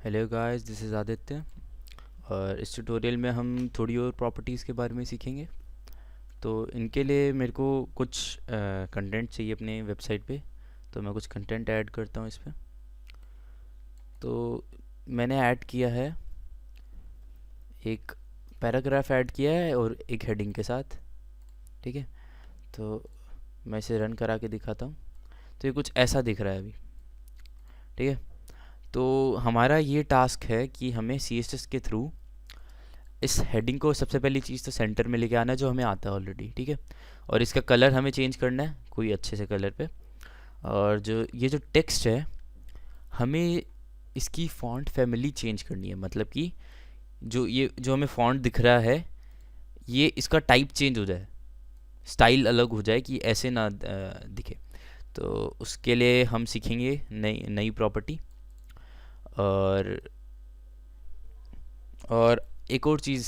Hello guys, this is Aditya. और इस tutorial में हम थोड़ी और प्रॉपर्टीज़ के बारे में सीखेंगे। तो इनके लिए मेरे को कुछ कंटेंट चाहिए अपने वेबसाइट पे। तो मैं कुछ कंटेंट ऐड करता हूँ इस पे। तो मैंने ऐड किया है, एक पैराग्राफ ऐड किया है और एक हेडिंग के साथ। ठीक है, तो मैं इसे रन करा के दिखाता हूँ। तो ये कुछ ऐसा दिख रहा है अभी। ठीक है, तो हमारा ये टास्क है कि हमें CSS के थ्रू इस हेडिंग को सबसे पहली चीज़ तो सेंटर में लेके आना है, जो हमें आता है ऑलरेडी। ठीक है, और इसका कलर हमें चेंज करना है कोई अच्छे से कलर पे। और जो ये जो टेक्स्ट है, हमें इसकी फॉन्ट फैमिली चेंज करनी है। मतलब कि जो हमें फॉन्ट दिख रहा है, ये इसका टाइप चेंज हो जाए, स्टाइल अलग हो जाए, कि ऐसे ना दिखे। तो उसके लिए हम सीखेंगे नई नई प्रॉपर्टी। और और एक और चीज़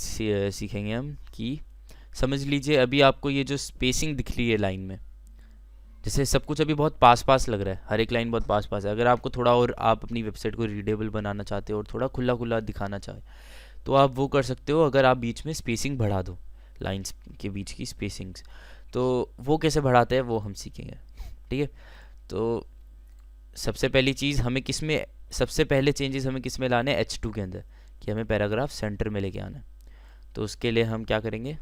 सीखेंगे हम कि समझ लीजिए अभी आपको ये जो स्पेसिंग दिख रही है लाइन में, जैसे सब कुछ अभी बहुत पास पास लग रहा है, हर एक लाइन बहुत पास पास है। अगर आपको थोड़ा और, आप अपनी वेबसाइट को रीडेबल बनाना चाहते हो और थोड़ा खुला खुला दिखाना चाहे, तो आप वो कर सकते हो। अगर आप बीच में स्पेसिंग बढ़ा दो, लाइंस के बीच की स्पेसिंग्स, तो वो कैसे बढ़ाते हैं वो हम सीखेंगे। ठीक है, तो सबसे पहली चीज़ हमें किस में, सबसे पहले चेंजेस हमें किस में लाने हैं, H2 के अंदर, कि हमें पैराग्राफ सेंटर में लेके आना है। तो उसके लिए हम क्या करेंगे,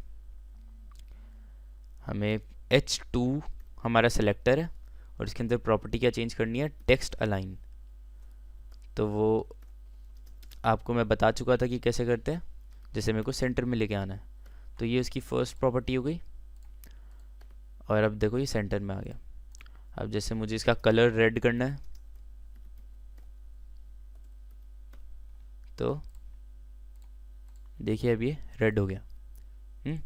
हमें H2 हमारा सेलेक्टर है और इसके अंदर प्रॉपर्टी क्या चेंज करनी है, टेक्स्ट अलाइन। तो वो आपको मैं बता चुका था कि कैसे करते हैं, जैसे मेरे को सेंटर में लेके आना है। तो ये उसकी फर्स्ट प्रॉपर्टी हो गई। और अब देखो ये सेंटर में आ गया। अब जैसे मुझे इसका कलर रेड करना है, तो देखिए अब ये रेड हो गया। हम्म,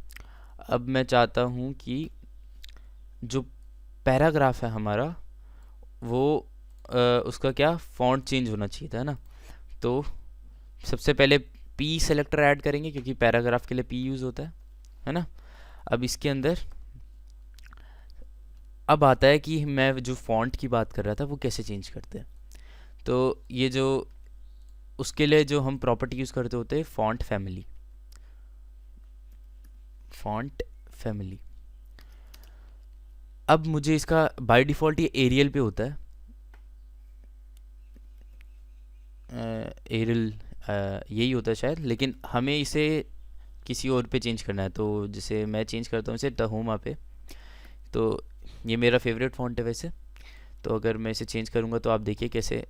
अब मैं चाहता हूँ कि जो पैराग्राफ है हमारा, वो उसका क्या फॉन्ट चेंज होना चाहिए था, है ना। तो सबसे पहले पी सेलेक्टर ऐड करेंगे, क्योंकि पैराग्राफ के लिए पी यूज़ होता है ना। अब इसके अंदर अब आता है कि मैं जो फॉन्ट की बात कर रहा था वो कैसे चेंज करते हैं। तो ये जो, उसके लिए जो हम प्रॉपर्टी यूज़ करते होते हैं, फॉन्ट फैमिली। फॉन्ट फैमिली, अब मुझे इसका बाय डिफ़ॉल्ट ये एरियल पे होता है, एरियल यही होता है शायद, लेकिन हमें इसे किसी और पे चेंज करना है। तो जैसे मैं चेंज करता हूँ इसे टहोमा पे। तो ये मेरा फेवरेट फॉन्ट है वैसे। तो अगर मैं इसे चेंज करूँगा तो आप देखिए कैसे,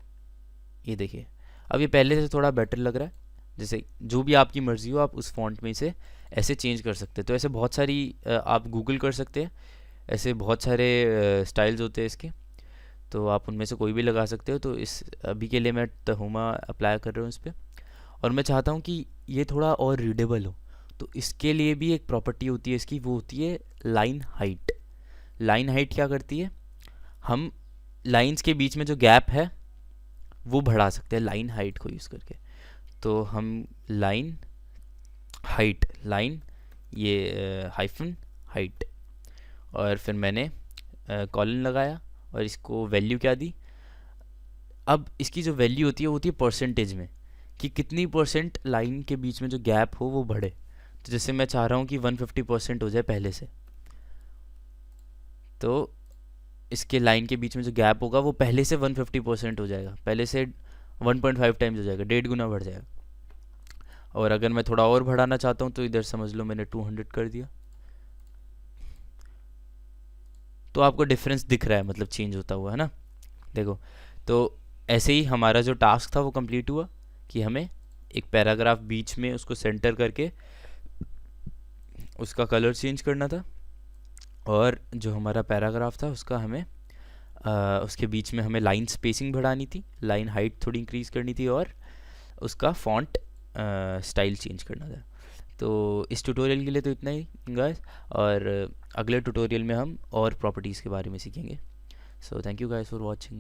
ये देखिए अब ये पहले से थोड़ा बेटर लग रहा है। जैसे जो भी आपकी मर्ज़ी हो, आप उस फॉन्ट में इसे ऐसे चेंज कर सकते हैं। तो ऐसे बहुत सारी आप गूगल कर सकते हैं, ऐसे बहुत सारे स्टाइल्स होते हैं इसके। तो आप उनमें से कोई भी लगा सकते हो। तो इस अभी के लिए मैं टहोमा अप्लाई कर रहा हूँ इस पर। और मैं चाहता हूँ कि ये थोड़ा और रीडेबल हो। तो इसके लिए भी एक प्रॉपर्टी होती है इसकी, वो होती है लाइन हाइट। लाइन हाइट क्या करती है, हम लाइंस के बीच में जो गैप है वो बढ़ा सकते हैं लाइन हाइट को यूज़ करके। तो हम लाइन हाइट, लाइन ये हाइफन हाइट, और फिर मैंने कॉलन लगाया और इसको वैल्यू क्या दी। अब इसकी जो वैल्यू होती है वो होती है परसेंटेज में, कि कितनी परसेंट लाइन के बीच में जो गैप हो वो बढ़े। तो जैसे मैं चाह रहा हूँ कि 150% हो जाए पहले से, तो इसके लाइन के बीच में जो गैप होगा वो पहले से 150% हो जाएगा, पहले से 1.5 टाइम्स हो जाएगा, 1.5 गुना बढ़ जाएगा। और अगर मैं थोड़ा और बढ़ाना चाहता हूँ तो इधर समझ लो मैंने 200 कर दिया। तो आपको डिफरेंस दिख रहा है, मतलब चेंज होता हुआ, है ना। देखो, तो ऐसे ही हमारा जो टास्क था वो कंप्लीट हुआ, कि हमें एक पैराग्राफ बीच में उसको सेंटर करके उसका कलर चेंज करना था। और जो हमारा पैराग्राफ था उसका हमें उसके बीच में हमें लाइन स्पेसिंग बढ़ानी थी, लाइन हाइट थोड़ी इंक्रीज़ करनी थी, और उसका फॉन्ट स्टाइल चेंज करना था। तो इस ट्यूटोरियल के लिए तो इतना ही गाइस। और अगले ट्यूटोरियल में हम और प्रॉपर्टीज़ के बारे में सीखेंगे। So thank you guys for watching.